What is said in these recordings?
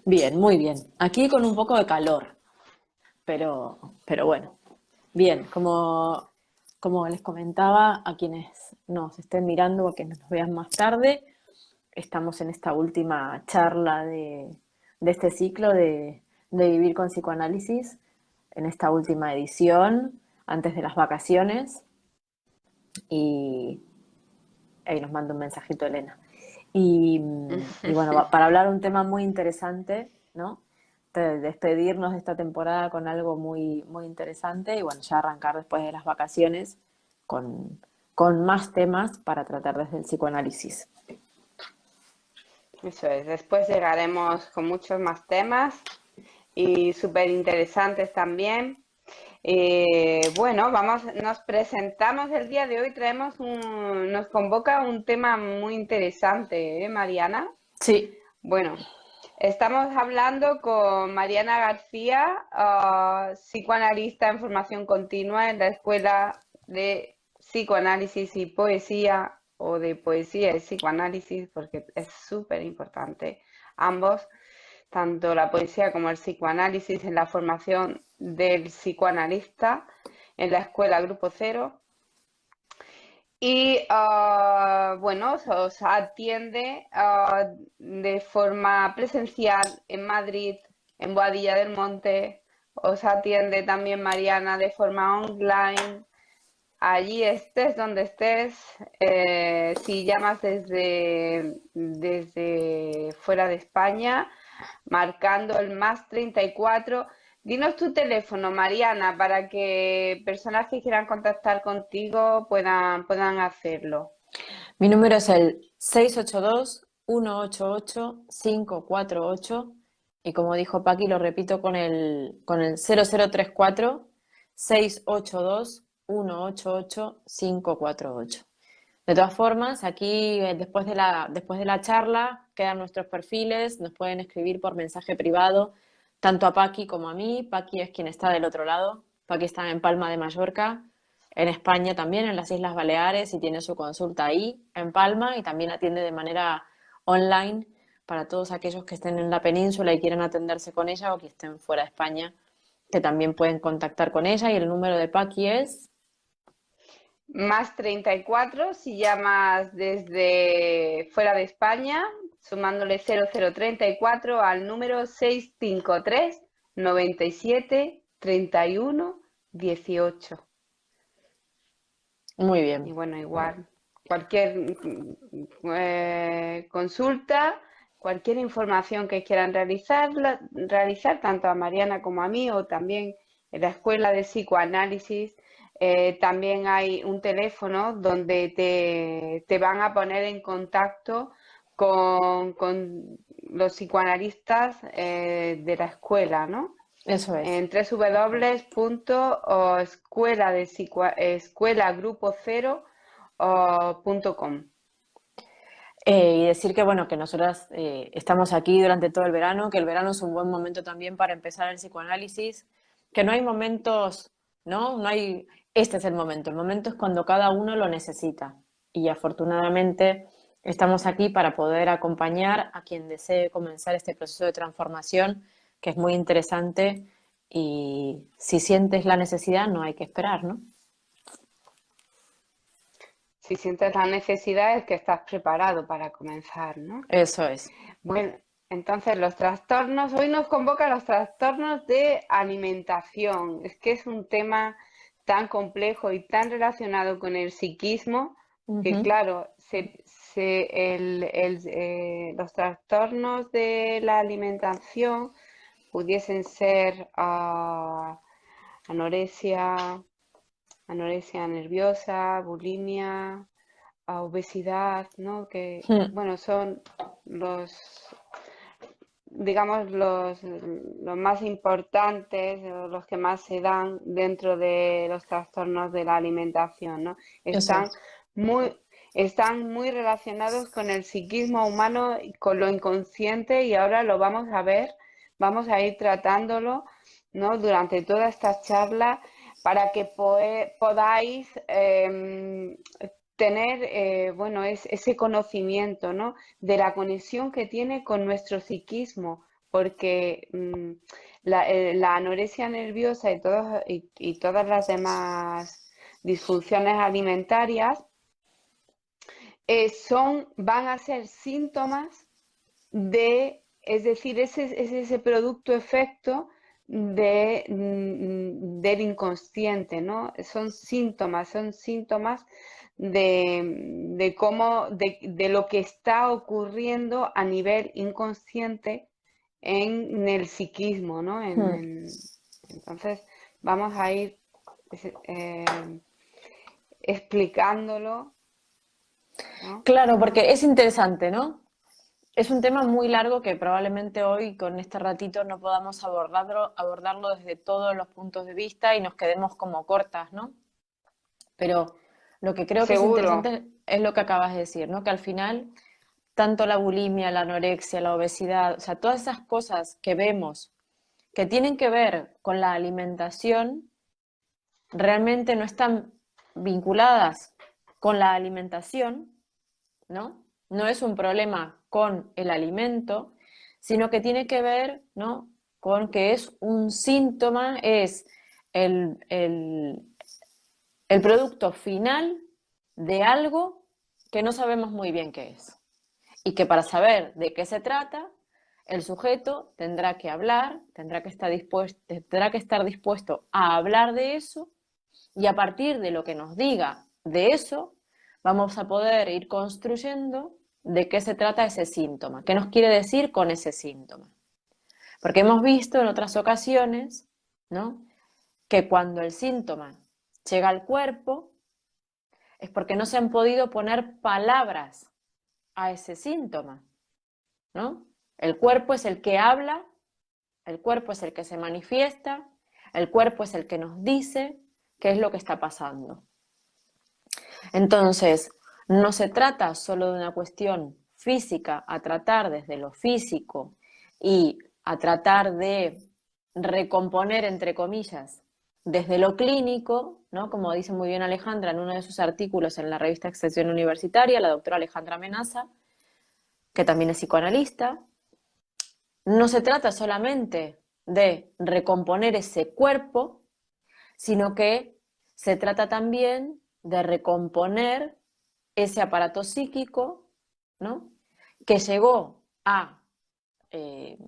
Bien, muy bien. Aquí con un poco de calor, pero bueno, bien. Como les comentaba a quienes nos estén mirando o a quienes nos vean más tarde, estamos en esta última charla de este ciclo de Vivir con Psicoanálisis, en esta última edición, antes de las vacaciones. Y ahí nos manda un mensajito Elena. Y bueno, para hablar un tema muy interesante, ¿no? De despedirnos de esta temporada con algo muy, muy interesante y bueno, ya arrancar después de las vacaciones con, con más temas para tratar desde el psicoanálisis. Eso es, después llegaremos con muchos más temas y súper interesantes también. Bueno, nos presentamos el día de hoy, nos convoca un tema muy interesante, ¿eh, Mariana? Sí, Bueno, estamos hablando con Mariana García, psicoanalista en formación continua en la Escuela de Psicoanálisis y Poesía, o de Poesía y Psicoanálisis, porque es súper importante ambos, tanto la poesía como el psicoanálisis en la formación del psicoanalista en la Escuela Grupo Cero. Y bueno, os atiende de forma presencial en Madrid, en Boadilla del Monte. Os atiende también Mariana de forma online. Allí estés donde estés, si llamas desde fuera de España, marcando el +34. Dinos tu teléfono, Mariana, para que personas que quieran contactar contigo puedan hacerlo. mi número es el 682-188-548 y como dijo Paqui, lo repito con el 0034-682-188-548. De todas formas, aquí después de la charla quedan nuestros perfiles, nos pueden escribir por mensaje privado, tanto a Paqui como a mí. Paqui es quien está del otro lado. Paqui está en Palma de Mallorca, en España también, en las Islas Baleares, y tiene su consulta ahí, en Palma, y también atiende de manera online para todos aquellos que estén en la península y quieran atenderse con ella o que estén fuera de España, que también pueden contactar con ella. Y el número de Paqui es... +34 si llamas desde fuera de España, sumándole 0034 al número 653 97 31 18. Muy Y bien. bueno, igual, cualquier consulta, cualquier información que quieran realizar, tanto a Mariana como a mí, o también en la Escuela de Psicoanálisis, también hay un teléfono donde te van a poner en contacto con los psicoanalistas de la escuela, ¿no? Eso es. En www.escuelagrupo0.com. Y decir que, bueno, que nosotras estamos aquí durante todo el verano, que el verano es un buen momento también para empezar el psicoanálisis, que no hay momentos, ¿no? No hay, este es el momento es cuando cada uno lo necesita. Y afortunadamente estamos aquí para poder acompañar a quien desee comenzar este proceso de transformación, que es muy interesante, y si sientes la necesidad no hay que esperar, ¿no? Si sientes la necesidad es que estás preparado para comenzar, ¿no? Eso es. Bueno, entonces los trastornos, hoy nos convoca los trastornos de alimentación. Es que es un tema tan complejo y tan relacionado con el psiquismo que, Ujú. claro, los trastornos de la alimentación pudiesen ser anorexia, anorexia nerviosa, bulimia, obesidad, ¿no? Que, Mm. bueno, son los, digamos, los más importantes, o los que más se dan dentro de los trastornos de la alimentación, ¿no? Eso Están es. muy, están muy relacionados con el psiquismo humano y con lo inconsciente, y ahora lo vamos a ver, vamos a ir tratándolo, ¿no? Durante toda esta charla para que podáis tener, ese conocimiento, ¿no? De la conexión que tiene con nuestro psiquismo, porque la anorexia nerviosa y todas las demás disfunciones alimentarias van a ser síntomas es decir, es ese producto efecto del inconsciente, ¿no? Son síntomas de cómo, de lo que está ocurriendo a nivel inconsciente en el psiquismo, ¿no? Entonces, vamos a ir eh, explicándolo, ¿no? Claro, porque es interesante, ¿no? Es un tema muy largo que probablemente hoy con este ratito no podamos abordarlo desde todos los puntos de vista y nos quedemos como cortas, ¿no? Pero lo que creo que es Seguro, interesante es lo que acabas de decir, ¿no? Que al final, tanto la bulimia, la anorexia, la obesidad, o sea, todas esas cosas que vemos que tienen que ver con la alimentación, realmente no están vinculadas con la alimentación, ¿no? No es un problema con el alimento, sino que tiene que ver, ¿no? Con que es un síntoma, es el, el, el producto final de algo que no sabemos muy bien qué es. Y que para saber de qué se trata, el sujeto tendrá que hablar, tendrá que estar dispuesto a hablar de eso, y a partir de lo que nos diga de eso, vamos a poder ir construyendo de qué se trata ese síntoma, qué nos quiere decir con ese síntoma. Porque hemos visto en otras ocasiones, ¿no?, que cuando el síntoma llega al cuerpo es porque no se han podido poner palabras a ese síntoma, ¿no? El cuerpo es el que habla, el cuerpo es el que se manifiesta, el cuerpo es el que nos dice qué es lo que está pasando. Entonces, no se trata solo de una cuestión física a tratar desde lo físico y a tratar de recomponer, entre comillas, desde lo clínico, ¿no? Como dice muy bien Alejandra en uno de sus artículos en la revista Extensión Universitaria, la doctora Alejandra Menaza, que también es psicoanalista. No se trata solamente de recomponer ese cuerpo, sino que se trata también de recomponer ese aparato psíquico, ¿no?, que llegó a eh,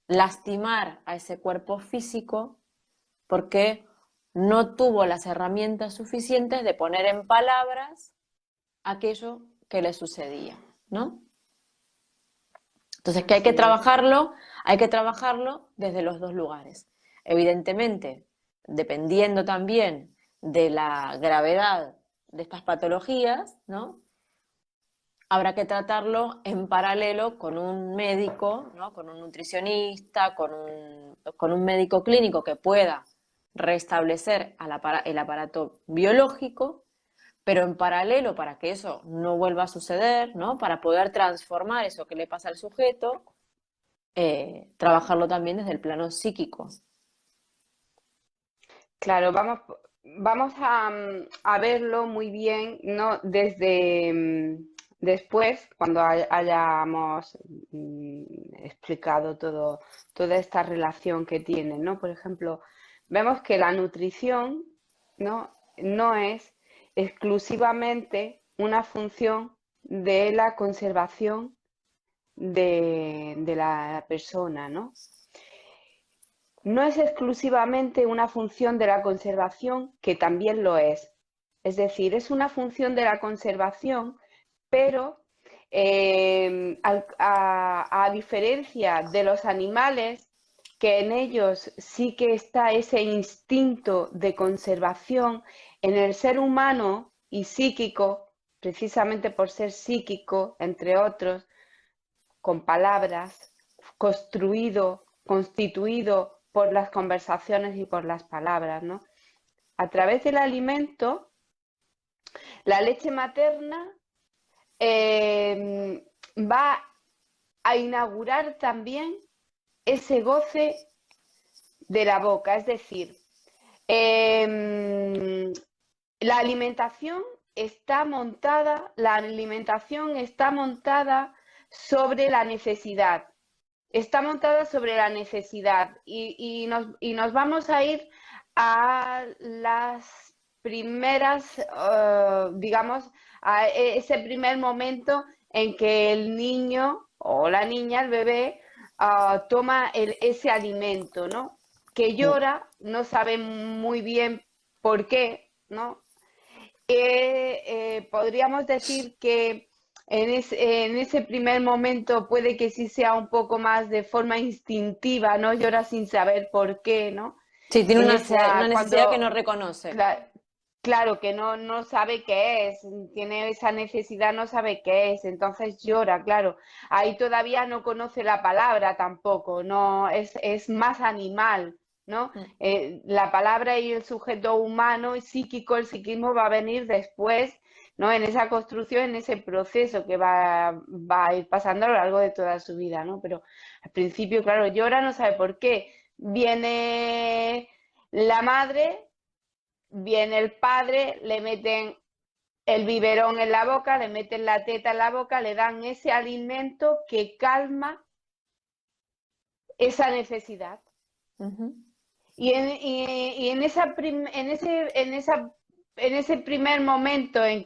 lastimar a ese cuerpo físico porque no tuvo las herramientas suficientes de poner en palabras aquello que le sucedía, ¿no? Entonces, que así es. hay que trabajarlo desde los dos lugares. Evidentemente, dependiendo también de la gravedad de estas patologías, ¿no?, habrá que tratarlo en paralelo con un médico, ¿no?, con un nutricionista, con un médico clínico que pueda restablecer el aparato biológico, pero en paralelo, para que eso no vuelva a suceder, ¿no?, para poder transformar eso que le pasa al sujeto, trabajarlo también desde el plano psíquico. Claro, vamos a verlo muy bien, ¿no? Desde después, cuando hayamos explicado toda esta relación que tienen, ¿no? Por ejemplo, vemos que la nutrición, ¿no?, no es exclusivamente una función de la conservación de la persona, ¿no? No es exclusivamente una función de la conservación, que también lo es. Es decir, es una función de la conservación, pero a diferencia de los animales, que en ellos sí que está ese instinto de conservación, en el ser humano y psíquico, precisamente por ser psíquico, entre otros, con palabras, construido, constituido por las conversaciones y por las palabras, ¿no? A través del alimento, la leche materna va a inaugurar también ese goce de la boca, es decir, la alimentación está montada sobre la necesidad. está montada sobre la necesidad y nos vamos a ir a las primeras, digamos, a ese primer momento en que el niño o la niña, el bebé, toma ese alimento, ¿no? Que llora, no sabe muy bien por qué, ¿no? Podríamos decir que en ese primer momento puede que sí sea un poco más de forma instintiva, ¿no? Llora sin saber por qué, ¿no? Sí, tiene una necesidad que no Cuando, reconoce. claro, que no sabe qué es, tiene esa necesidad, no sabe qué es, entonces llora, claro. Ahí todavía no conoce la palabra tampoco, no, es más animal, ¿no? Mm. La palabra y el sujeto humano y psíquico, el psiquismo va a venir después, ¿no? En esa construcción, en ese proceso que va a ir pasando a lo largo de toda su vida, ¿no? Pero al principio, claro, llora, no sabe por qué. Viene la madre, viene el padre, le meten el biberón en la boca, le meten la teta en la boca, le dan ese alimento que calma esa necesidad. Ujú. Y en ese primer momento en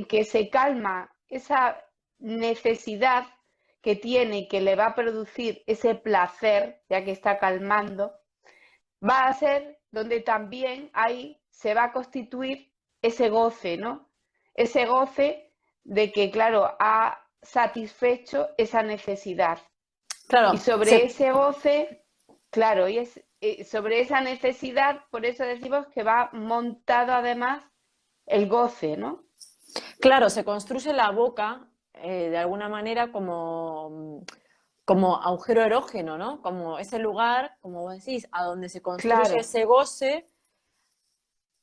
que se calma esa necesidad que tiene y que le va a producir ese placer, ya que está calmando, va a ser donde también ahí se va a constituir ese goce, ¿no? Ese goce de que, claro, ha satisfecho esa necesidad. Y Claro, sobre ese goce, claro, sobre esa necesidad, por eso decimos que va montado además el goce, ¿no? claro, se construye la boca de alguna manera como agujero erógeno, ¿no? Como ese lugar, como vos decís, a donde se construye Claro, ese goce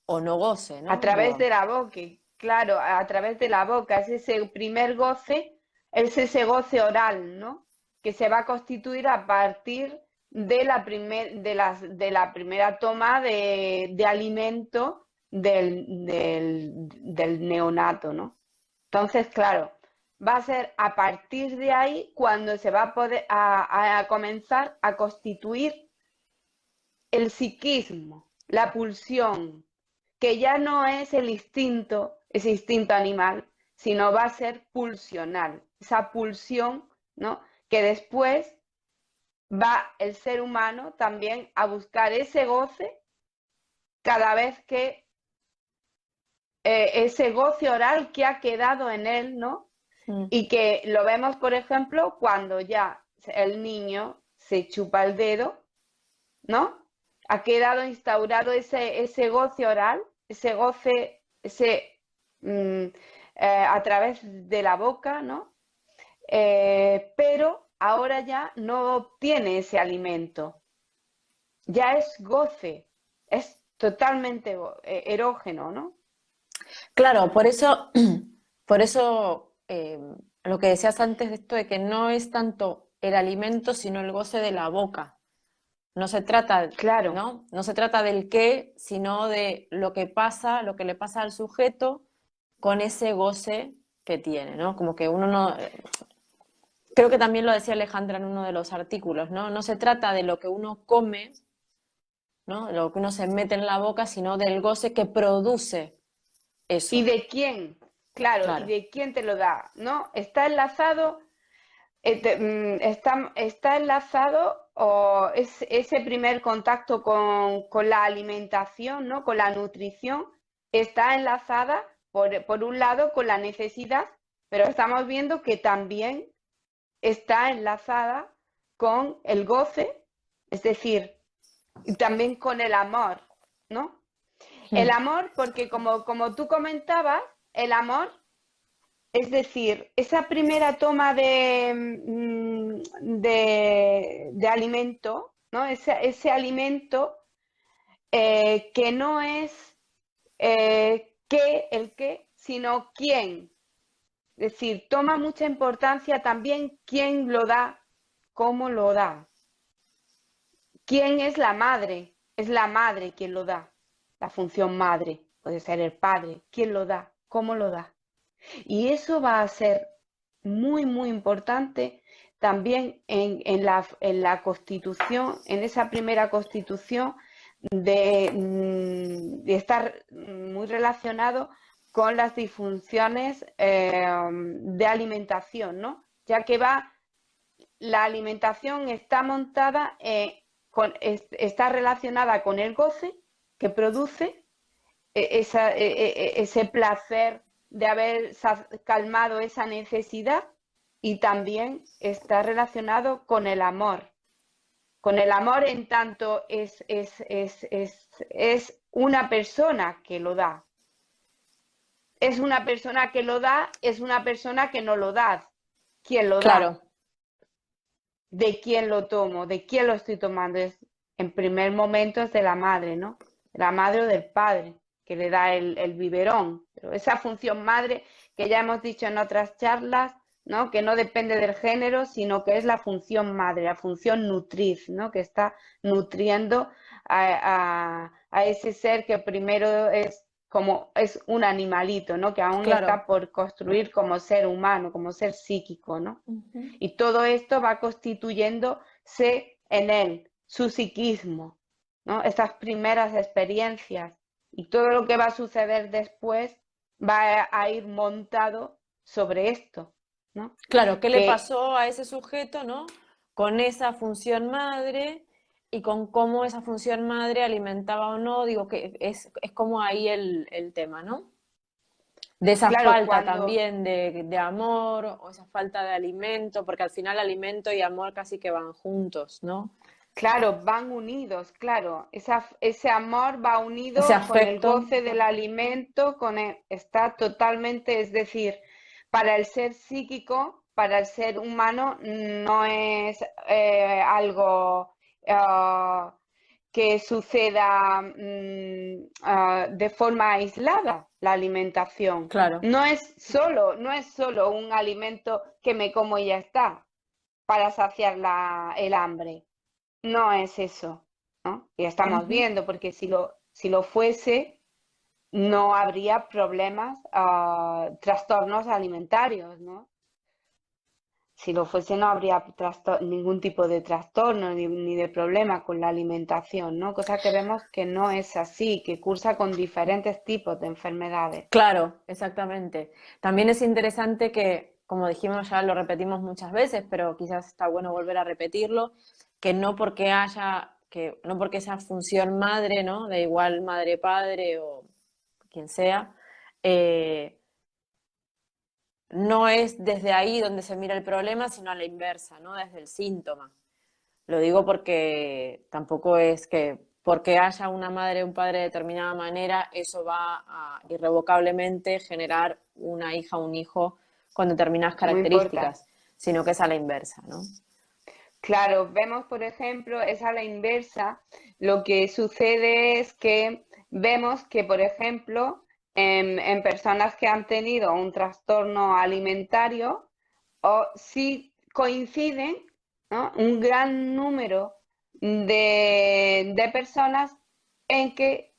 o no goce, a ¿no? través de la boca, claro, a través de la boca, es ese primer goce, es ese goce oral, ¿no? Que se va a constituir a partir de de la primera toma de alimento del neonato, ¿no? Entonces, claro, va a ser a partir de ahí cuando se va a poder a comenzar a constituir el psiquismo, la pulsión, que ya no es el instinto, ese instinto animal, sino va a ser pulsional, esa pulsión, ¿no? Que después va el ser humano también a buscar ese goce cada vez que ese goce oral que ha quedado en él, ¿no? Mm. Y que lo vemos, por ejemplo, cuando ya el niño se chupa el dedo, ¿no? Ha quedado instaurado ese goce oral, ese goce, a través de la boca, ¿no? Pero ahora ya no obtiene ese alimento, ya es goce, es totalmente erógeno, ¿no? Claro, por eso lo que decías antes de esto de que no es tanto el alimento, sino el goce de la boca. No se trata, Claro, ¿no? No se trata del qué, sino de lo que pasa, lo que le pasa al sujeto con ese goce que tiene, ¿no? Como que uno no, creo que también lo decía Alejandra en uno de los artículos, ¿no? No se trata de lo que uno come, ¿no? De lo que uno se mete en la boca, sino del goce que produce ¿y eso. de quién? Claro, ¿y Claro. de quién te lo da? ¿No? Está enlazado, está enlazado o es ese primer contacto con la alimentación, ¿no? Con la nutrición, está enlazada por un lado con la necesidad, pero estamos viendo que también está enlazada con el goce, es decir, y también con el amor, ¿no? El Mm. amor, porque como tú comentabas, el amor, es decir, esa primera toma de alimento, ¿no? Ese alimento que no es el qué, sino quién. Es decir, toma mucha importancia también quién lo da, cómo lo da. ¿Quién es la madre? Es la madre quien lo da. La función madre. Puede ser el padre. ¿Quién lo da? ¿Cómo lo da? Y eso va a ser muy, muy importante también en la Constitución, en esa primera Constitución, de estar muy relacionado con las disfunciones de alimentación, ¿no? Ya que la alimentación está montada, está relacionada con el goce que produce ese placer de haber calmado esa necesidad, y también está relacionado con el amor. Con el amor en tanto es una persona que lo da. Es una persona que lo da, es una persona que no lo da. ¿Quién lo da? Claro, ¿De quién lo tomo? ¿De quién lo estoy tomando? En primer momento es de la madre, ¿no? De la madre o del padre, que le da el biberón. Pero esa función madre, que ya hemos dicho en otras charlas, ¿no? Que no depende del género, sino que es la función madre, la función nutriz, ¿no? Que está nutriendo a ese ser que primero es un animalito, ¿no? Que aún claro. está por construir como ser humano, como ser psíquico, ¿no? Ujú. Y todo esto va constituyéndose en él, su psiquismo, ¿no? Estas primeras experiencias, y todo lo que va a suceder después va a ir montado sobre esto, ¿no? Claro, ¿qué le Que, pasó a ese sujeto, ¿no? Con esa función madre y con cómo esa función madre alimentaba o no, digo que es como ahí el tema, ¿no? De esa claro, falta cuando, también de amor o esa falta de alimento, porque al final alimento y amor casi que van juntos, ¿no? claro, van unidos, claro, ese amor va Ese unido con el afecto, goce del alimento, está totalmente, es decir, para el ser psíquico, para el ser humano, no es algo que suceda de forma aislada, la alimentación. claro. No es solo un alimento que me como y ya está, para saciar el hambre. No es eso, ¿no? Y estamos Ujú. viendo, porque si lo fuese, no habría problemas, trastornos alimentarios, ¿no? Si lo fuese, no habría ningún tipo de trastorno ni de problema con la alimentación, ¿no? Cosa que vemos que no es así, que cursa con diferentes tipos de enfermedades. Claro, exactamente. También es interesante que, como dijimos, ya lo repetimos muchas veces, pero quizás está bueno volver a repetirlo, que no porque esa función madre, ¿no? De igual madre-padre o quien sea, eh, no es desde ahí donde se mira el problema, sino a la inversa, ¿no? Desde el síntoma. Lo digo porque tampoco es que porque haya una madre o un padre de determinada manera, eso va a irrevocablemente generar una hija o un hijo con determinadas Muy importante. características, sino que es a la inversa, ¿no? Claro, vemos, por ejemplo, es a la inversa. Lo que sucede es que vemos que, por ejemplo, en personas que han tenido un trastorno alimentario, o sí coinciden, ¿no? Un gran número de personas en que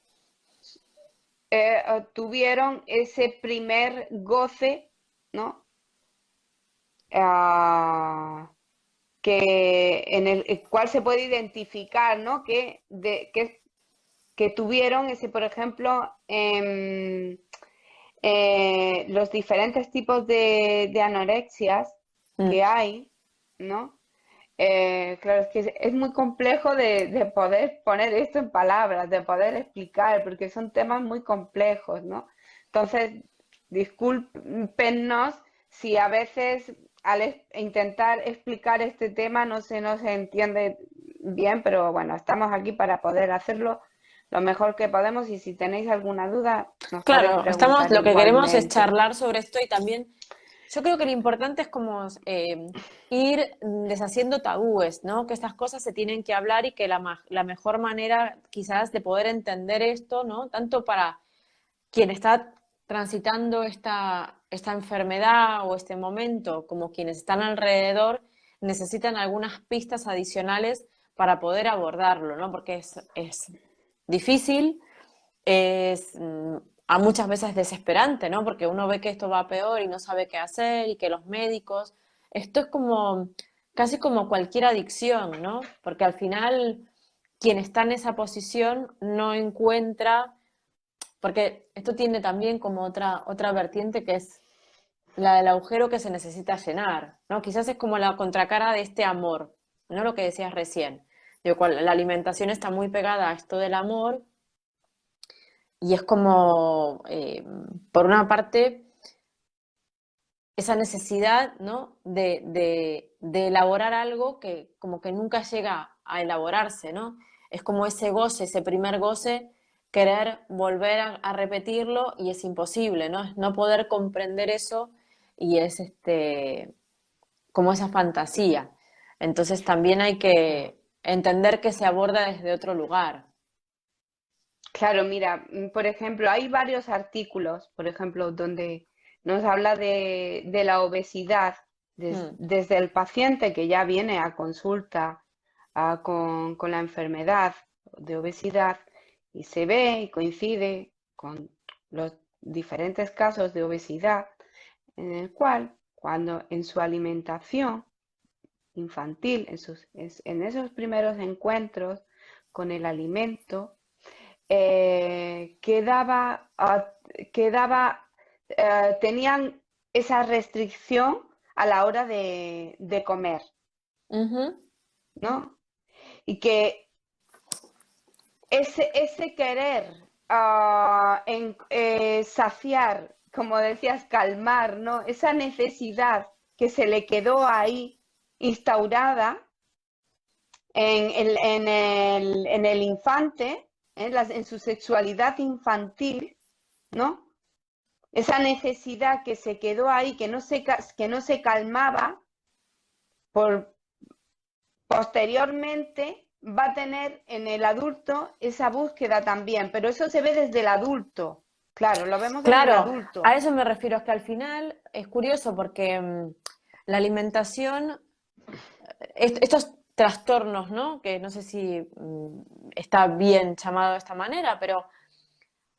tuvieron ese primer goce, ¿no? Ah, en el cual se puede identificar, ¿no? Que tuvieron ese, por ejemplo, los diferentes tipos de anorexias Mm. que hay, ¿no? Claro, es que es muy complejo de poder poner esto en palabras, de poder explicar, porque son temas muy complejos, ¿no? Entonces, discúlpenos si a veces al intentar explicar este tema no se nos entiende bien, pero bueno, estamos aquí para poder hacerlo lo mejor que podemos, y si tenéis alguna duda, nos podéis Claro, preguntar lo que queremos es igualmente. charlar sobre esto y también yo creo que lo importante es como ir deshaciendo tabúes, ¿no? Que estas cosas se tienen que hablar y que la mejor manera quizás de poder entender esto, ¿no? Tanto para quien está transitando esta enfermedad o este momento, como quienes están alrededor, necesitan algunas pistas adicionales para poder abordarlo, ¿no? Porque es difícil, es a muchas veces desesperante, ¿no? Porque uno ve que esto va peor y no sabe qué hacer y que los médicos, esto es como casi como cualquier adicción, ¿no? Porque al final quien está en esa posición no encuentra, porque esto tiene también como otra vertiente que es la del agujero que se necesita llenar, ¿no? Quizás es como la contracara de este amor, ¿no? Lo que decías recién. Digo, la alimentación está muy pegada a esto del amor y es como, por una parte, esa necesidad, ¿no? de elaborar algo que como que nunca llega a elaborarse, ¿no? Es como ese goce, ese primer goce, querer volver a repetirlo y es imposible, ¿no? Es no poder comprender eso y es como esa fantasía. Entonces también hay Claro. que entender que se aborda desde otro lugar. Claro, mira, por ejemplo, hay varios artículos, por ejemplo, donde nos habla de la obesidad Mm, desde el paciente que ya viene a consulta con la enfermedad de obesidad y se ve y coincide con los diferentes casos de obesidad en el cual, cuando en su alimentación infantil, en esos primeros encuentros con el alimento, quedaba, tenían esa restricción a la hora de comer, ujú, ¿no? Y que ese querer saciar, como decías, calmar, ¿no? Esa necesidad que se le quedó ahí instaurada en el infante, en su sexualidad infantil, ¿no? Esa necesidad que se quedó ahí, que no se calmaba, por, posteriormente va a tener en el adulto esa búsqueda también, pero eso se ve desde el adulto, claro, lo vemos en el claro, a adulto. eso me refiero, es que al final es curioso porque la alimentación, estos trastornos, ¿no? Que no sé si está bien llamado de esta manera, pero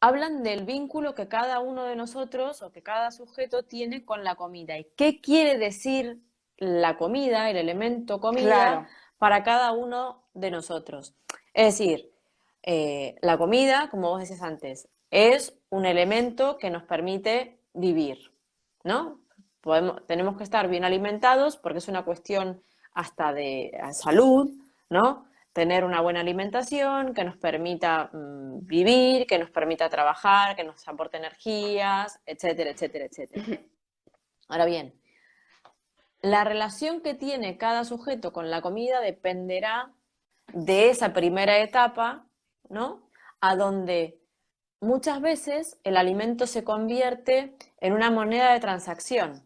hablan del vínculo que cada uno de nosotros o que cada sujeto tiene con la comida. ¿Y qué quiere decir la comida, el elemento comida, Claro, para cada uno de nosotros? Es decir, la comida, como vos decías antes, es un elemento que nos permite vivir, ¿no? Tenemos que estar bien alimentados porque es una cuestión hasta de salud, ¿no? Tener una buena alimentación que nos permita vivir, que nos permita trabajar, que nos aporte energías, etcétera, etcétera, etcétera. Ahora bien, la relación que tiene cada sujeto con la comida dependerá de esa primera etapa, ¿no? A donde muchas veces el alimento se convierte en una moneda de transacción,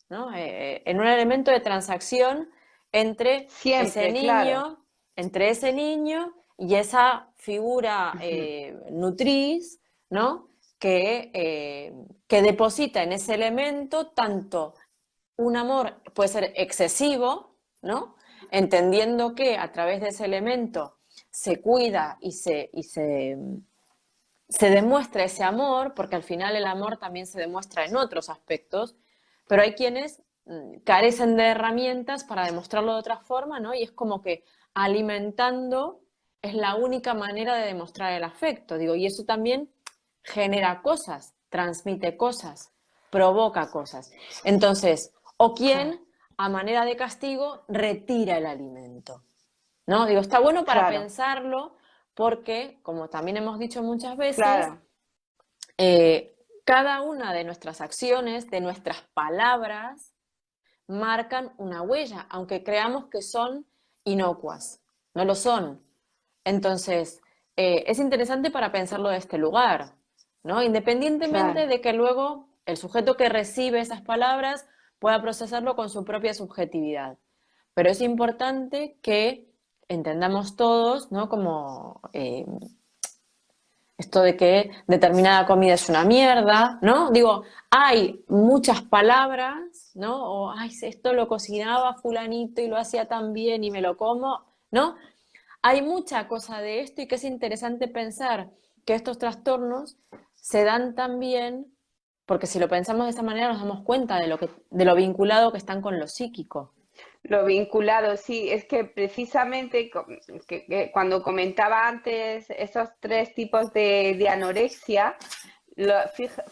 ¿no? En un elemento de transacción entre ese siempre, claro. niño, entre ese niño y esa figura nutriz, ¿no? Que deposita en ese elemento tanto un amor, puede ser excesivo, ¿no? Entendiendo que a través de ese elemento se cuida se demuestra ese amor, porque al final el amor también se demuestra en otros aspectos, pero hay quienes carecen de herramientas para demostrarlo de otra forma, ¿no? Y es como que alimentando es la única manera de demostrar el afecto, digo, y eso también genera cosas, transmite cosas, provoca cosas. Entonces, o Claro, quien a manera de castigo retira el alimento, ¿no? Digo, está bueno para claro, pensarlo porque, como también hemos dicho muchas veces, claro, eh, cada una de nuestras acciones, de nuestras palabras, marcan una huella, aunque creamos que son inocuas, no lo son. Entonces, es interesante para pensarlo de este lugar, ¿no? Independientemente claro. de que luego el sujeto que recibe esas palabras pueda procesarlo con su propia subjetividad. Pero es importante que entendamos todos, ¿no? Como esto de que determinada comida es una mierda, ¿no? Digo, hay muchas palabras, ¿no? O, ay, esto lo cocinaba fulanito y lo hacía tan bien y me lo como, ¿no? Hay mucha cosa de esto y que es interesante pensar que estos trastornos se dan también, porque si lo pensamos de esta manera nos damos cuenta de lo vinculado que están con lo psíquico. Lo vinculado, sí, es que precisamente que cuando comentaba antes esos tres tipos de anorexia,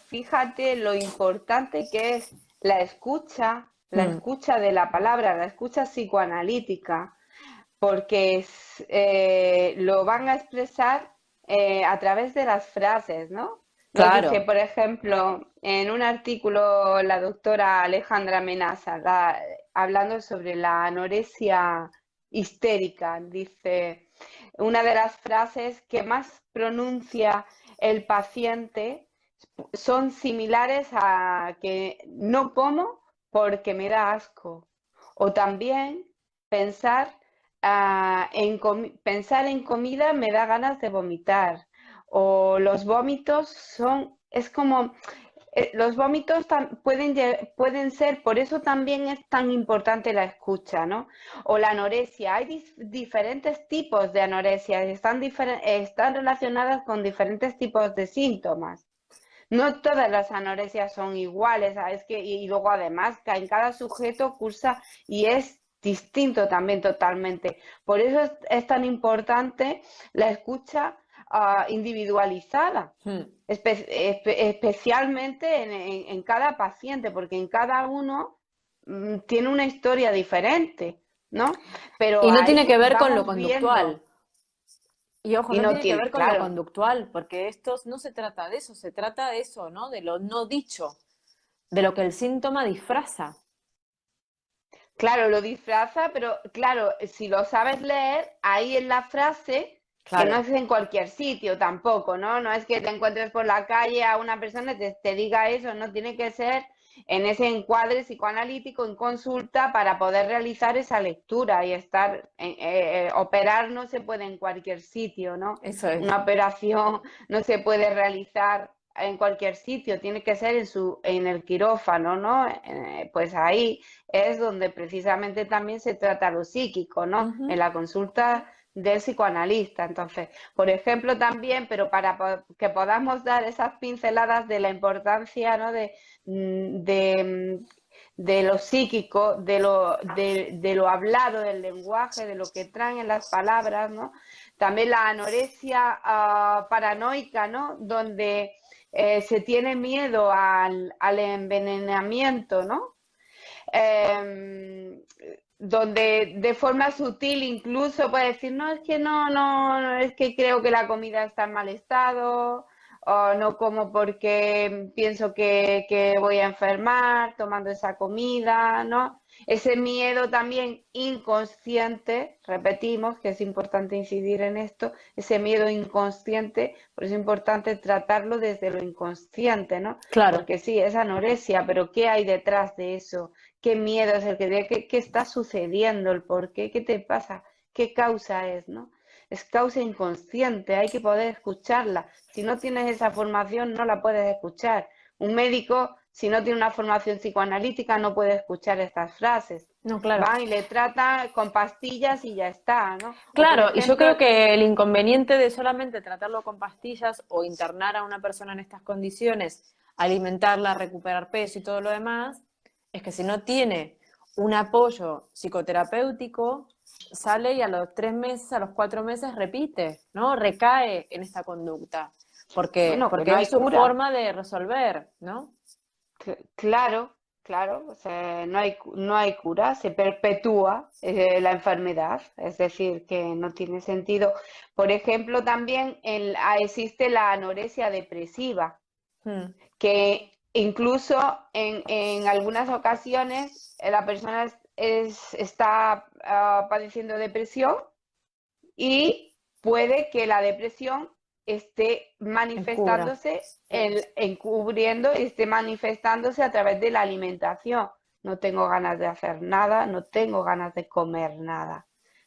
fíjate lo importante que es la Mm, escucha de la palabra, la escucha psicoanalítica, porque lo van a expresar a través de las frases, ¿no? Nos dice, claro. por ejemplo, en un artículo la doctora Alejandra Menaza, hablando sobre la anorexia histérica, dice, una de las frases que más pronuncia el paciente son similares a que no como porque me da asco. O también pensar, pensar en comida me da ganas de vomitar. O los vómitos son, es como, los vómitos pueden ser, por eso también es tan importante la escucha, ¿no? O la anorexia. Hay diferentes tipos de anorexia, están relacionadas con diferentes tipos de síntomas. No todas las anoresias son iguales, ¿sabes? Y luego además en cada sujeto cursa y es distinto también totalmente. Por eso es tan importante la escucha individualizada, Mm. especialmente en cada paciente, porque en cada uno tiene una historia diferente, ¿no? Pero Y no tiene ahí que ver con lo vamos viendo conductual. Y ojo, y no no tiene que ver tiene, con lo claro. conductual, porque esto no se trata de eso, se trata de eso, ¿no? De lo no dicho, de lo que el síntoma disfraza. Claro, lo disfraza, pero claro, si lo sabes leer, ahí en la frase, que no Claro, es en cualquier sitio tampoco, ¿no? No es que te encuentres por la calle a una persona y te diga eso, no tiene que ser en ese encuadre psicoanalítico, en consulta, para poder realizar esa lectura y operar no se puede en cualquier sitio, ¿no? eso es. Una operación no se puede realizar en cualquier sitio, tiene que ser en el quirófano, ¿no? Pues ahí es donde precisamente también se trata lo psíquico, ¿no? Ujú. En la consulta del psicoanalista. Entonces, por ejemplo, también, pero para que podamos dar esas pinceladas de la importancia, ¿no? Mm, de, de lo psíquico, de lo hablado, del lenguaje, de lo que traen en las palabras, ¿no? También la anorexia paranoica, ¿no? Donde se tiene miedo al envenenamiento, ¿no? eh, donde de forma sutil incluso puede decir, no, es que no, es que creo que la comida está en mal estado, o no como porque pienso que voy a enfermar tomando esa comida, ¿no? Ese miedo también inconsciente, repetimos que es importante incidir en esto, ese miedo inconsciente, por eso es importante tratarlo desde lo inconsciente, ¿no? Claro, Porque sí, es anorexia, pero ¿qué hay detrás de eso? ¿Qué miedo es el que tiene? ¿Qué está sucediendo? ¿El por qué? ¿Qué te pasa? ¿Qué causa es, no? Es causa inconsciente, hay que poder escucharla. Si no tienes esa formación, no la puedes escuchar. Un médico, si no tiene una formación psicoanalítica, no puede escuchar estas frases. no, claro. Van y le trata con pastillas y ya está, ¿no? O por Claro, y yo ejemplo, creo que el inconveniente de solamente tratarlo con pastillas o internar a una persona en estas condiciones, alimentarla, recuperar peso y todo lo demás, es que si no tiene un apoyo psicoterapéutico, sale y a los 3 meses, a los 4 meses repite, ¿no? Recae en esta conducta, bueno, que no porque hay es su cura. forma de resolver, ¿no? Claro, claro, o sea, no hay cura, se perpetúa la enfermedad, es decir, que no tiene sentido. Por ejemplo, también existe la anorexia depresiva, Mm, que incluso en algunas ocasiones la persona está padeciendo depresión y puede que la depresión esté encubra. manifestándose, encubriendo, esté manifestándose a través de la alimentación. No tengo ganas de hacer nada, no tengo ganas de comer nada,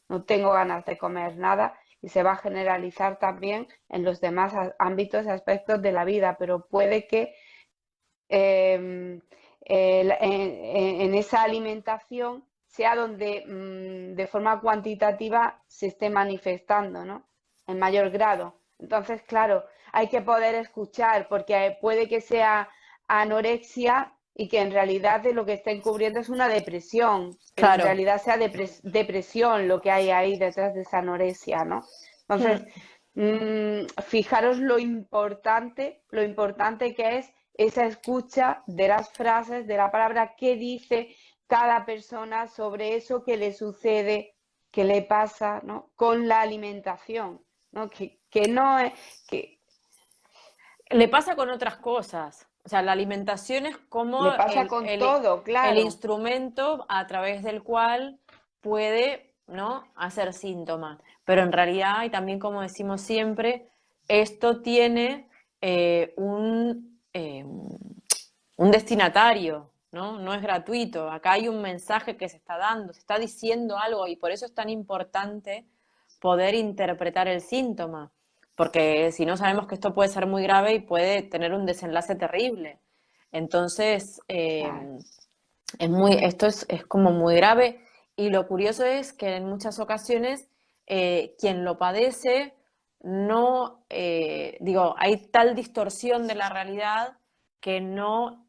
no tengo ganas de comer nada y se va a generalizar también en los demás ámbitos y aspectos de la vida, pero puede que eh, en esa alimentación sea donde de forma cuantitativa se esté manifestando, ¿no? En mayor grado. Entonces, claro, hay que poder escuchar porque puede que sea anorexia y que en realidad de lo que está encubriendo es una depresión, pero en Claro. realidad sea depresión lo que hay ahí detrás de esa anorexia, ¿no? Entonces, Mm. fijaros lo importante que es esa escucha de las frases, de la palabra que dice cada persona sobre eso que le sucede, que le pasa, ¿no? Con la alimentación, ¿no? Que no es, que Le pasa con otras cosas. O sea, la alimentación es como le pasa con todo, el claro. instrumento a través del cual puede, ¿no?, hacer síntomas. Pero en realidad, y también como decimos siempre, esto tiene un destinatario, ¿no? No es gratuito. Acá hay un mensaje que se está dando, se está diciendo algo y por eso es tan importante poder interpretar el síntoma, porque si no sabemos que esto puede ser muy grave y puede tener un desenlace terrible. Entonces, Claro. esto es como muy grave y lo curioso es que en muchas ocasiones quien lo padece no, digo, hay tal distorsión de la realidad que no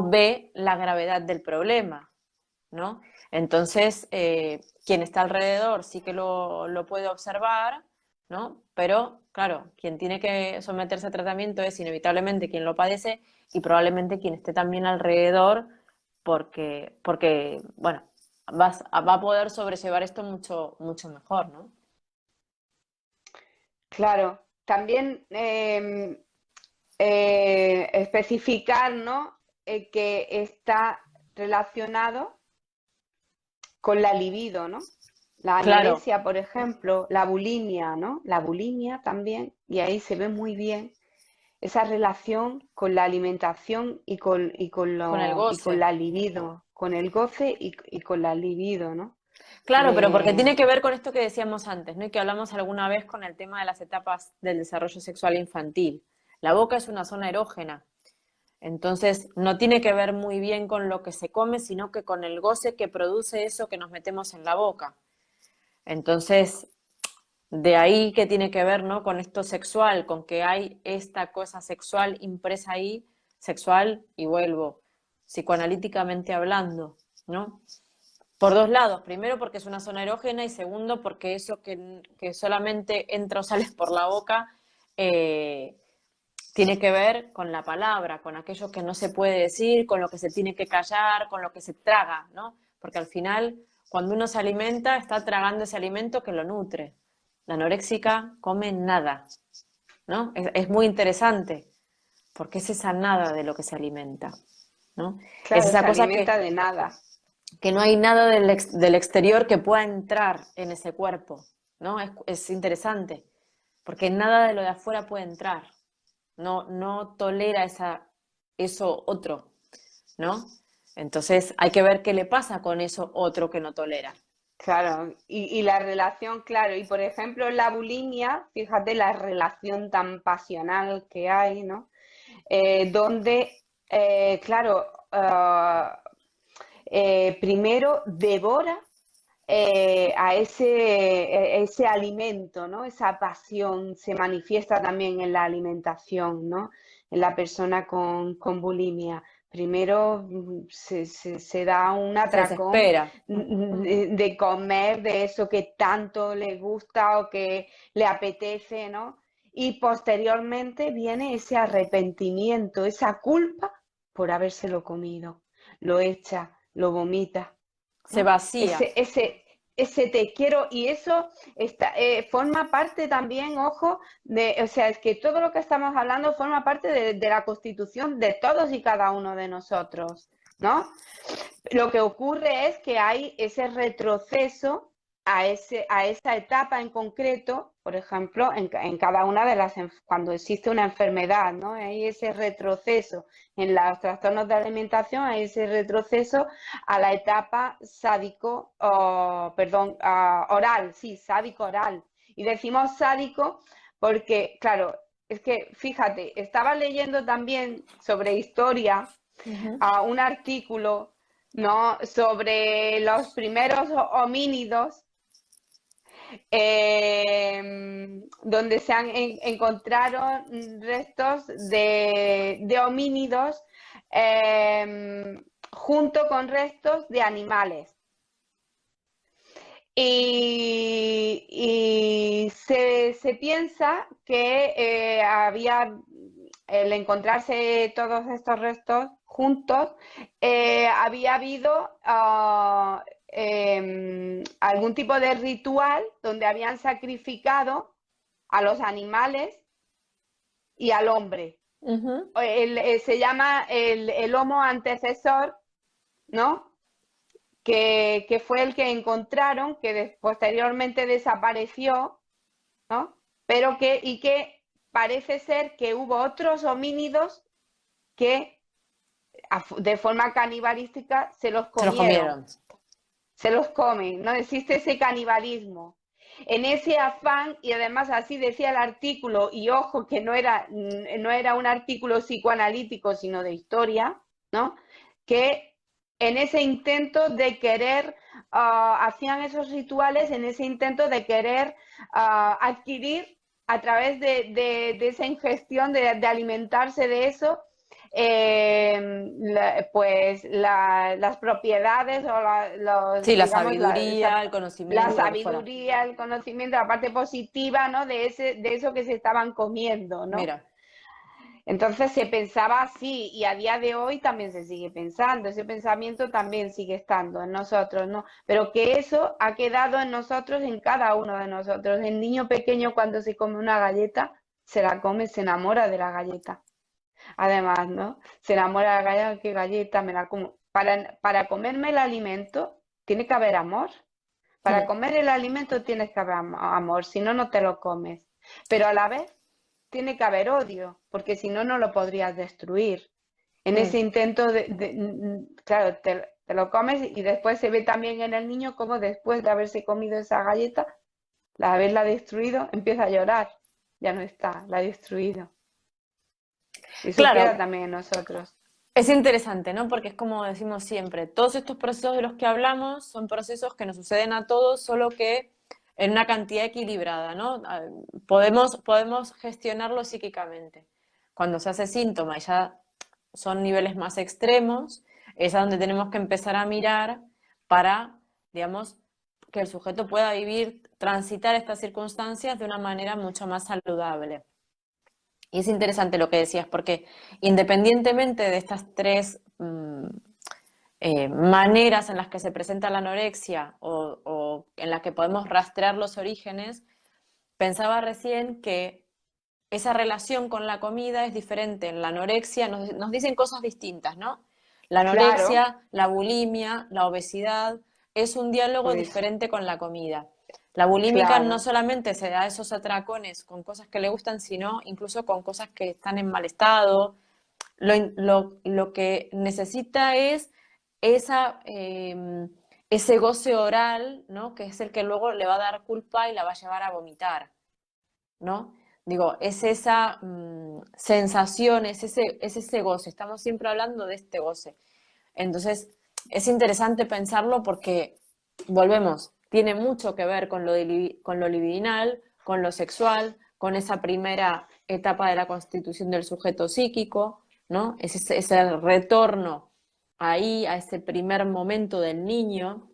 ve la gravedad del problema, ¿no? Entonces, quien está alrededor sí que lo puede observar, ¿no? Pero, claro, quien tiene que someterse a tratamiento es inevitablemente quien lo padece y probablemente quien esté también alrededor, porque bueno, va a poder sobrellevar esto mucho, mucho mejor, ¿no? Claro, también especificar, ¿no? Que está relacionado con la libido, ¿no? La Claro, anorexia, por ejemplo, la bulimia, ¿no? La bulimia también, y ahí se ve muy bien esa relación con la alimentación con el y con goce. la libido, con el goce y con la libido, ¿no? Claro, pero porque De, tiene que ver con esto que decíamos antes, ¿no? Y que hablamos alguna vez con el tema de las etapas del desarrollo sexual infantil. La boca es una zona erógena, entonces no tiene que ver muy bien con lo que se come, sino que con el goce que produce eso que nos metemos en la boca. Entonces, de ahí que tiene que ver, ¿no?, con esto sexual, con que hay esta cosa sexual impresa ahí, sexual, y vuelvo, psicoanalíticamente hablando, ¿no? Por dos lados. Primero porque es una zona erógena y segundo porque eso que solamente entra o sale por la boca eh, tiene que ver con la palabra, con aquello que no se puede decir, con lo que se tiene que callar, con lo que se traga, ¿no? Porque al final, cuando uno se alimenta, está tragando ese alimento que lo nutre. La anoréxica come nada, ¿no? Es muy interesante, porque es esa nada de lo que se alimenta, ¿no? Es claro, esa se cosa alimenta de nada. que no hay nada del exterior que pueda entrar en ese cuerpo, ¿no? Es interesante, porque nada de lo de afuera puede entrar, no tolera eso otro, ¿no? Entonces hay que ver qué le pasa con eso otro que no tolera. Claro, y la relación, claro, y por ejemplo en la bulimia, fíjate la relación tan pasional que hay, ¿no? Donde, claro, primero devora ese alimento, ¿no? Esa pasión se manifiesta también en la alimentación, ¿no? En la persona con bulimia. Primero se da un Se atracón desespera. de comer de eso que tanto le gusta o que le apetece, ¿no? Y posteriormente viene ese arrepentimiento, esa culpa por habérselo comido. Lo echa, lo vomita, Se ¿no? vacía. Ese te quiero y eso forma parte también, ojo, o sea, es que todo lo que estamos hablando forma parte de la constitución de todos y cada uno de nosotros, ¿no? Lo que ocurre es que hay ese retroceso a esa etapa en concreto, por ejemplo, en cada una de cuando existe una enfermedad, ¿no? Hay ese retroceso en los trastornos de alimentación, hay ese retroceso a la etapa sádico, perdón, oral, sí, sádico oral. Y decimos sádico porque, claro, es que fíjate, estaba leyendo también sobre historia Ujú. a un artículo, ¿no? Sobre los primeros homínidos, donde encontraron restos de homínidos junto con restos de animales. Y se piensa que el encontrarse todos estos restos juntos, había habido algún tipo de ritual donde habían sacrificado a los animales y al hombre. Ujú. Se llama el Homo antecesor, ¿no? Que fue el que encontraron, que posteriormente desapareció, ¿no? Pero que parece ser que hubo otros homínidos que de forma canibalística se los Se los comieron, comieron. se los comen, no existe ese canibalismo. En ese afán, y además así decía el artículo, y ojo que no era un artículo psicoanalítico, sino de historia, ¿no? Que en ese intento de querer, hacían esos rituales, en ese intento de querer adquirir a través de esa ingestión, de alimentarse de eso, pues las propiedades o Sí, la digamos, sabiduría, el la conocimiento, lo que fuera. sabiduría, el conocimiento, la parte positiva, ¿no? De eso que se estaban comiendo, ¿no? Mira, Entonces se pensaba así y a día de hoy también se sigue pensando, ese pensamiento también sigue estando en nosotros, ¿no? Pero que eso ha quedado en nosotros, en cada uno de nosotros. El niño pequeño cuando se come una galleta, se la come, se enamora de la galleta. Además, ¿no? Se enamora de la galleta, ¿qué galleta? Me la como. Para comerme el alimento tiene que haber amor. Para mm, comer el alimento tienes que haber amor, si no, no te lo comes. Pero a la vez tiene que haber odio, porque si no, no lo podrías destruir. En mm. ese intento claro, te lo comes y después se ve también en el niño como después de haberse comido esa galleta, la haberla destruido, empieza a llorar. Ya no está, la ha destruido. Eso queda Claro, también en nosotros. es interesante, ¿no? Porque es como decimos siempre, todos estos procesos de los que hablamos son procesos que nos suceden a todos, solo que en una cantidad equilibrada, ¿no? Podemos gestionarlo psíquicamente. Cuando se hace síntoma y ya son niveles más extremos, es a donde tenemos que empezar a mirar para, digamos, que el sujeto pueda vivir, transitar estas circunstancias de una manera mucho más saludable. Y es interesante lo que decías, porque independientemente de estas tres maneras en las que se presenta la anorexia o en las que podemos rastrear los orígenes, pensaba recién que esa relación con la comida es diferente. En la anorexia nos dicen cosas distintas, ¿no? La Claro, anorexia, la bulimia, la obesidad, es un diálogo pues diferente con la comida. La bulímica no claro, solamente se da esos atracones con cosas que le gustan, sino incluso con cosas que están en mal estado. Lo que necesita es esa, ese goce oral, ¿no? Que es el que luego le va a dar culpa y la va a llevar a vomitar, ¿no? Digo, es esa sensación, es ese goce. Estamos siempre hablando de este goce. Entonces, es interesante pensarlo porque, volvemos, tiene mucho que ver con lo libidinal, con lo sexual, con esa primera etapa de la constitución del sujeto psíquico, ¿no? Es ese retorno ahí, a ese primer momento del niño,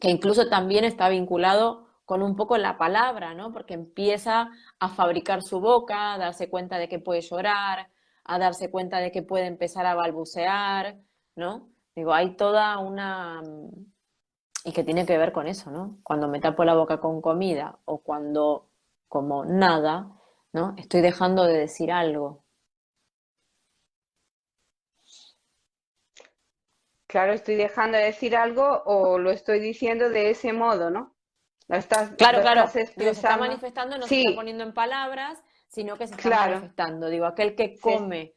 que incluso también está vinculado con un poco la palabra, ¿no? Porque empieza a fabricar su boca, a darse cuenta de que puede llorar, a darse cuenta de que puede empezar a balbucear, ¿no? Digo, hay toda una... y que tiene que ver con eso, ¿no? Cuando me tapo la boca con comida o cuando como nada, ¿no? Estoy dejando de decir algo. claro, estoy dejando de decir algo o lo estoy diciendo de ese modo, ¿no? Lo Claro, estás claro. Digo, se está expresando. manifestando, no se está Sí, poniendo en palabras, sino que se está claro. manifestando. Digo, aquel que Sí, come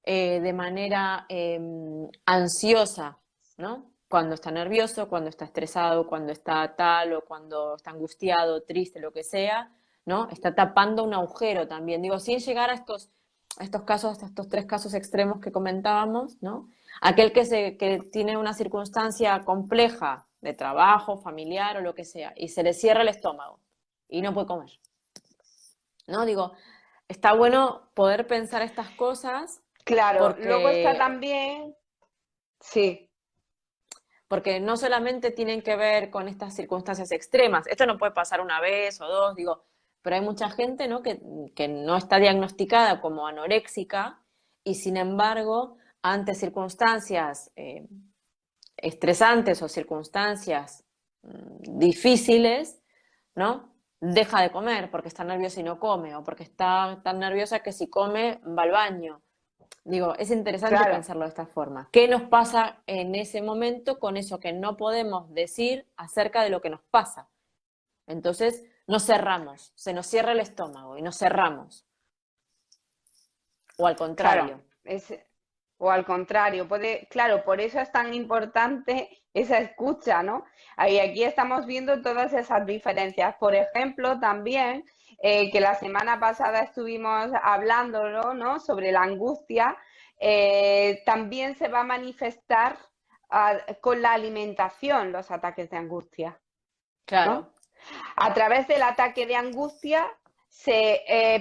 de manera ansiosa, ¿no? Cuando está nervioso, cuando está estresado, cuando está tal o cuando está angustiado, triste, lo que sea, ¿no? Está tapando un agujero también. Digo, sin llegar a estos casos, a estos tres casos extremos que comentábamos, ¿no? Aquel que tiene una circunstancia compleja de trabajo, familiar o lo que sea, y se le cierra el estómago y no puede comer, ¿no? Digo, está bueno poder pensar estas cosas Claro, luego está porque, también, sí, porque no solamente tienen que ver con estas circunstancias extremas, esto no puede pasar una vez o dos, digo, pero hay mucha gente, ¿no? que no está diagnosticada como anoréxica y sin embargo, ante circunstancias estresantes o circunstancias difíciles, ¿no? Deja de comer porque está nerviosa y no come, o porque está tan nerviosa que si come va al baño. Digo, es interesante claro. pensarlo de esta forma. ¿Qué nos pasa en ese momento con eso que no podemos decir acerca de lo que nos pasa? Entonces, nos cerramos, se nos cierra el estómago y nos cerramos. O al Claro, contrario. o al contrario, puede, claro, por eso es tan importante esa escucha, ¿no? Y aquí estamos viendo todas esas diferencias. Por ejemplo, también que la semana pasada estuvimos hablándolo, ¿no? Sobre la angustia, también se va a manifestar con la alimentación los ataques de angustia, Claro. ¿no? A través del ataque de angustia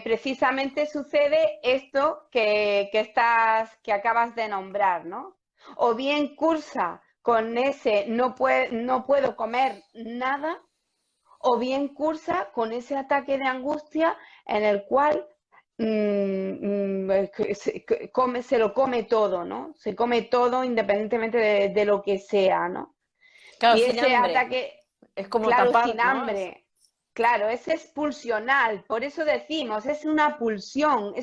precisamente sucede esto que acabas de nombrar, ¿no? O bien cursa con ese no puedo comer nada, o bien cursa con ese ataque de angustia en el cual se lo come todo, ¿no? Se come todo independientemente de lo que sea, ¿no? Claro, Y sin ese hambre. ataque, Es como claro, tapar, sin ¿no? hambre, claro, es pulsional, por eso decimos, es una pulsión,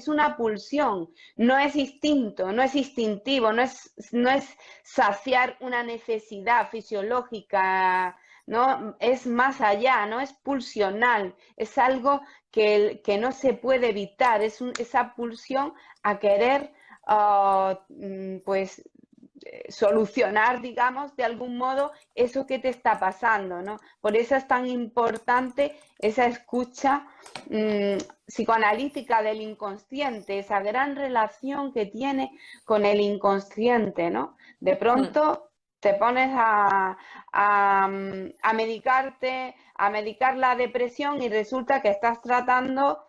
no es instinto, no es instintivo, no es saciar una necesidad fisiológica, ¿no? Es más allá, ¿no? Es pulsional, es algo que no se puede evitar, esa pulsión a querer, pues, solucionar, digamos, de algún modo eso que te está pasando, ¿no? Por eso es tan importante esa escucha psicoanalítica del inconsciente, esa gran relación que tiene con el inconsciente, ¿no? De Hmm. pronto te pones a medicarte, a medicar la depresión y resulta que estás tratando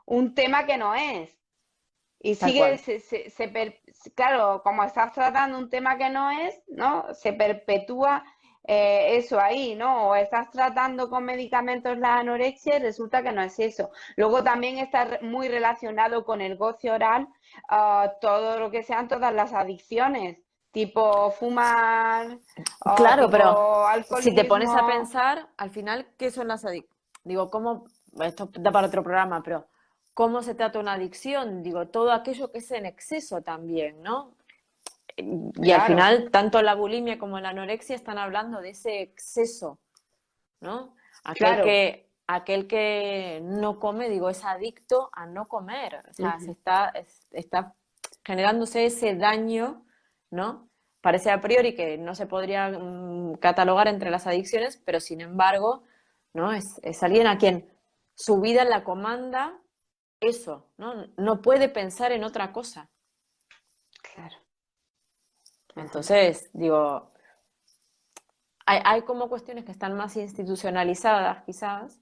un tema que no es. Y Tal sigue, cual. claro, como estás tratando un tema que no es, ¿no? Se perpetúa eso ahí, ¿no? O estás tratando con medicamentos la anorexia y resulta que no es eso. Luego también está muy relacionado con el goce oral, todo lo que sean todas las adicciones, tipo fumar, Claro, pero tipo si te pones a alcoholismo. pensar, al final, ¿qué son las adicciones? Digo, ¿cómo? Esto da para otro programa, pero ¿cómo se trata una adicción? Digo, todo aquello que es en exceso también, ¿no? Y al Claro, final, tanto la bulimia como la anorexia están hablando de ese exceso, ¿no? claro. Aquel que no come, digo, es adicto a no comer. O sea, Ujú. está generándose ese daño, ¿no? Parece a priori que no se podría catalogar entre las adicciones, pero sin embargo, ¿no? Es alguien a quien su vida la comanda eso, ¿no? No puede pensar en otra cosa. Claro. Ujú. Entonces, digo, hay como cuestiones que están más institucionalizadas quizás,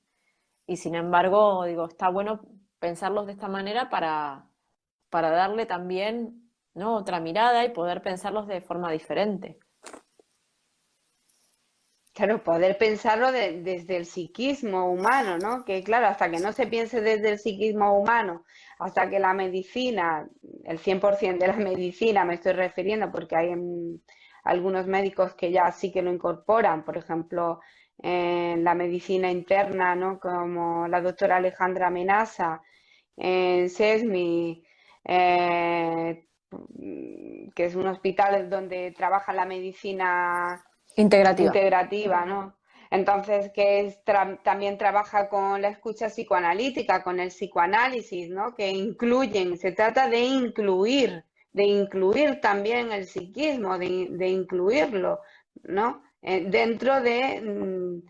y sin embargo, digo, está bueno pensarlos de esta manera para darle también, ¿no? Otra mirada y poder pensarlos de forma diferente. Claro, poder pensarlo desde el psiquismo humano, ¿no? Que claro, hasta que no se piense desde el psiquismo humano, hasta que la medicina, el 100% de la medicina me estoy refiriendo, porque hay algunos médicos que ya sí que lo incorporan, por ejemplo, en la medicina interna, ¿no? Como la doctora Alejandra Menasa, en SESMI, que es un hospital donde trabaja la medicina Integrativa. integrativa, ¿no? Entonces, también trabaja con la escucha psicoanalítica, con el psicoanálisis, ¿no? Que incluyen, se trata de incluir también el psiquismo, de incluirlo, ¿no? Dentro de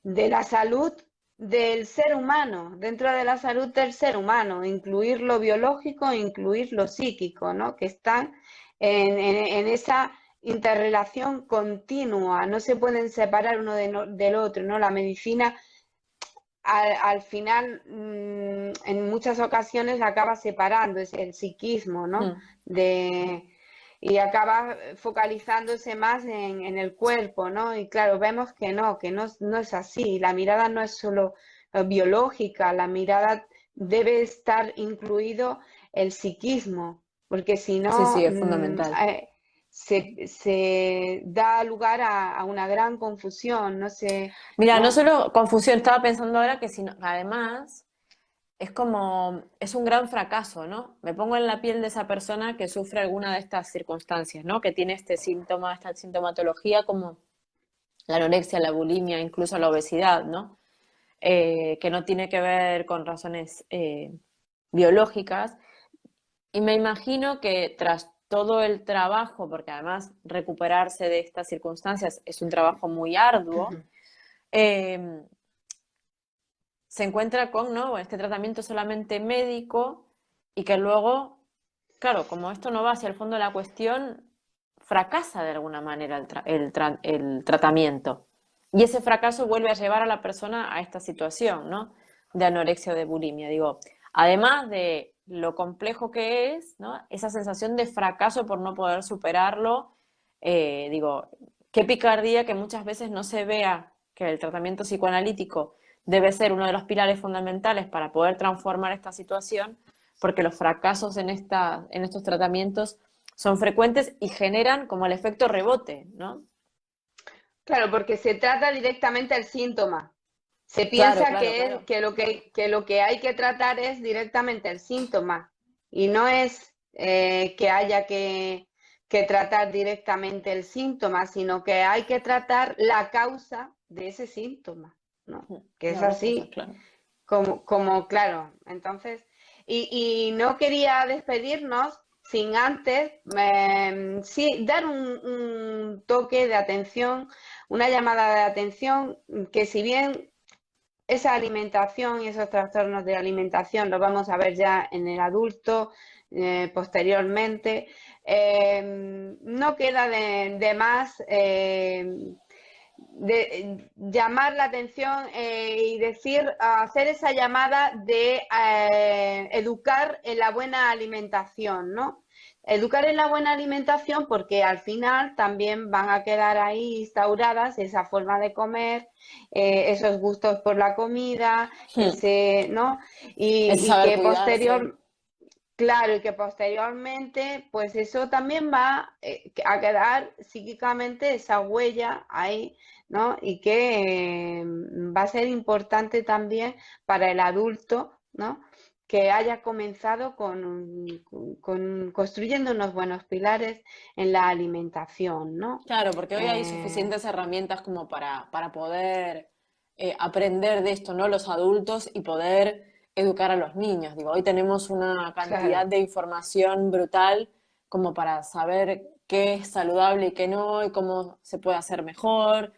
la salud del ser humano, dentro de la salud del ser humano, incluir lo biológico, incluir lo psíquico, ¿no? Que están en esa interrelación continua, no se pueden separar uno del otro, ¿no? La medicina al final, en muchas ocasiones acaba separando, es el psiquismo, ¿no? Mm. Y acaba focalizándose más en el cuerpo, ¿no? Y claro, vemos que no es así. La mirada no es solo biológica, la mirada debe estar incluido el psiquismo, porque si Sí, sí, no, es fundamental. se da lugar a una gran confusión, no sé, Mira, no ¿no? solo confusión, estaba pensando ahora que sino, además es como, es un gran fracaso, ¿no? Me pongo en la piel de esa persona que sufre alguna de estas circunstancias, ¿no? Que tiene este síntoma, esta sintomatología como la anorexia, la bulimia, incluso la obesidad, ¿no? Que no tiene que ver con razones biológicas. Y me imagino que tras todo el trabajo, porque además recuperarse de estas circunstancias es un trabajo muy arduo, eh, se encuentra con, ¿no?, este tratamiento solamente médico y que luego, claro, como esto no va hacia el fondo de la cuestión, fracasa de alguna manera el tratamiento. Y ese fracaso vuelve a llevar a la persona a esta situación, ¿no?, de anorexia o de bulimia. Digo, además de lo complejo que es, ¿no?, esa sensación de fracaso por no poder superarlo, digo, qué picardía que muchas veces no se vea que el tratamiento psicoanalítico debe ser uno de los pilares fundamentales para poder transformar esta situación, porque los fracasos en estos tratamientos son frecuentes y generan como el efecto rebote, ¿no? Claro, porque se trata directamente el síntoma. Se Claro, piensa claro, claro. que lo que hay que tratar es directamente el síntoma y no es que haya que tratar directamente el síntoma, sino que hay que tratar la causa de ese síntoma, ¿no? Que es Las dos cosas, así, claro. como claro. Entonces, y no quería despedirnos sin antes, sí, dar un toque de atención, una llamada de atención, que si bien esa alimentación y esos trastornos de alimentación los vamos a ver ya en el adulto posteriormente. No queda de más llamar la atención y decir, hacer esa llamada de educar en la buena alimentación, ¿no? Educar en la buena alimentación porque al final también van a quedar ahí instauradas esa forma de comer, esos gustos por la comida, ese, ¿no? Es Y saber que cuidarse. claro, y que posteriormente, pues eso también va a quedar psíquicamente esa huella ahí, ¿no? Y que va a ser importante también para el adulto, ¿no? Que haya comenzado con construyendo unos buenos pilares en la alimentación, ¿no? Claro, porque hoy hay Eh, suficientes herramientas como para poder aprender de esto, ¿no? Los adultos y poder educar a los niños. Digo, hoy tenemos una cantidad claro, de información brutal como para saber qué es saludable y qué no, y cómo se puede hacer mejor.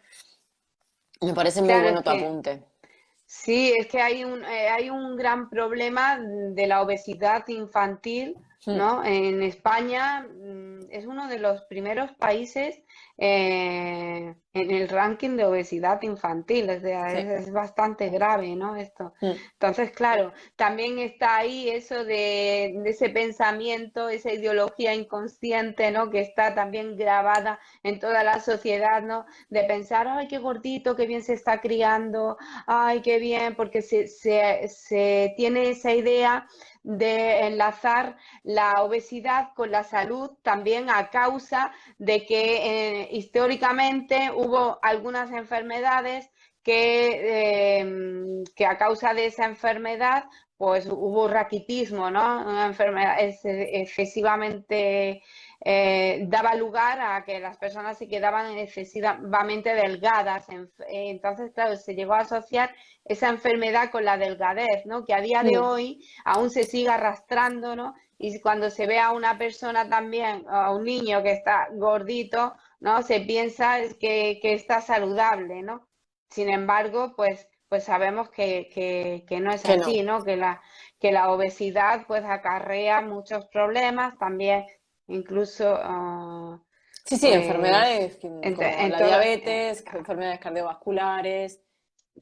Me parece muy claro, es bueno tu que apunte. sí, es que hay un gran problema de la obesidad infantil, Mm, ¿no? En España es uno de los primeros países en el ranking de obesidad infantil, sí. es bastante grave, ¿no? Esto. Mm. Entonces, claro, también está ahí eso de ese pensamiento, esa ideología inconsciente, ¿no? Que está también grabada en toda la sociedad, ¿no? De pensar, ay, qué gordito, qué bien se está criando, ay, qué bien, porque se tiene esa idea de enlazar la obesidad con la salud también a causa de que históricamente hubo algunas enfermedades que a causa de esa enfermedad pues hubo raquitismo, ¿no? Una enfermedad excesivamente daba lugar a que las personas se quedaban excesivamente delgadas. Entonces, claro, se llegó a asociar esa enfermedad con la delgadez, ¿no? Que a día de Mm. hoy aún se sigue arrastrando, ¿no? Y cuando se ve a una persona también, a un niño que está gordito, ¿no? Se piensa que está saludable, ¿no? Sin embargo, pues sabemos que no es Que no. así, ¿no? Que la obesidad pues acarrea muchos problemas, también incluso Sí, sí, pues enfermedades como la en todo, diabetes, enfermedades cardiovasculares,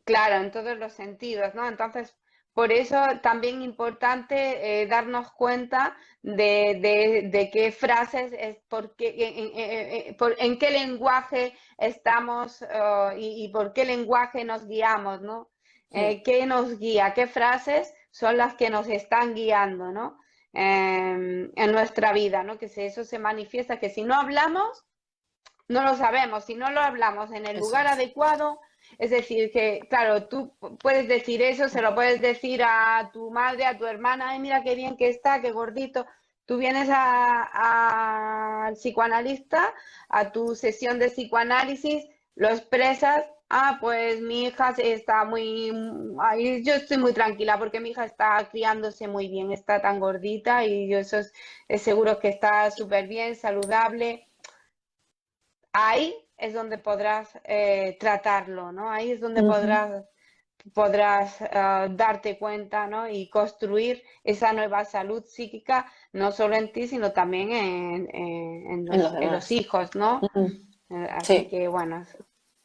claro, en todos los sentidos, ¿no? Entonces, por eso también importante darnos cuenta de qué frases, en qué lenguaje estamos y por qué lenguaje nos guiamos, ¿no? ¿Qué nos guía? ¿Qué frases son las que nos están guiando, ¿no? En nuestra vida, ¿no? Eso se manifiesta, que si no hablamos, no lo sabemos, si no lo hablamos en el Eso lugar es. adecuado, es decir, que claro, tú puedes decir eso, se lo puedes decir a tu madre, a tu hermana, ay, mira qué bien que está, qué gordito. Tú vienes al psicoanalista, a tu sesión de psicoanálisis, lo expresas, ah, pues mi hija está muy, ay, yo estoy muy tranquila porque mi hija está criándose muy bien, está tan gordita y yo eso es seguro que está súper bien, saludable. Ahí es donde podrás tratarlo, ¿no? Ahí es donde Ujú. podrás darte cuenta, ¿no? Y construir esa nueva salud psíquica, no solo en ti, sino también En los en los demás. hijos, ¿no? Mm. Así Sí, que, bueno,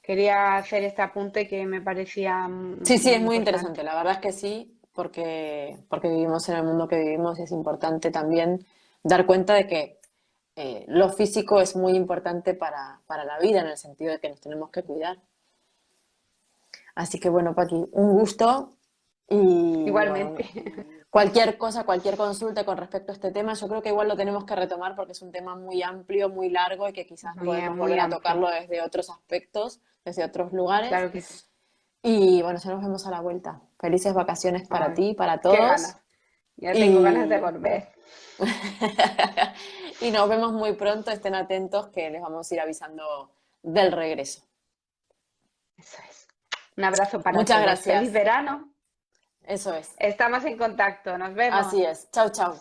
quería hacer este apunte que me parecía sí, sí, muy es muy importante. interesante. La verdad es que sí, porque vivimos en el mundo que vivimos y es importante también dar cuenta de que lo físico es muy importante para la vida, en el sentido de que nos tenemos que cuidar. Así que bueno, Paqui, un gusto y Igualmente, bueno, cualquier cosa, cualquier consulta con respecto a este tema, yo creo que igual lo tenemos que retomar porque es un tema muy amplio, muy largo y que quizás podemos muy volver a amplio. tocarlo desde otros aspectos, desde otros lugares. Claro que sí. Y bueno, ya nos vemos a la vuelta. Felices vacaciones para Ay, ti, para qué ganas. todos. Ya tengo ganas de Y, volver. y nos vemos muy pronto. Estén atentos que les vamos a ir avisando del regreso. Eso es. Un abrazo para Muchas todos. Feliz gracias. verano. Eso es. Estamos en contacto. Nos vemos. Así es. Chau, chau.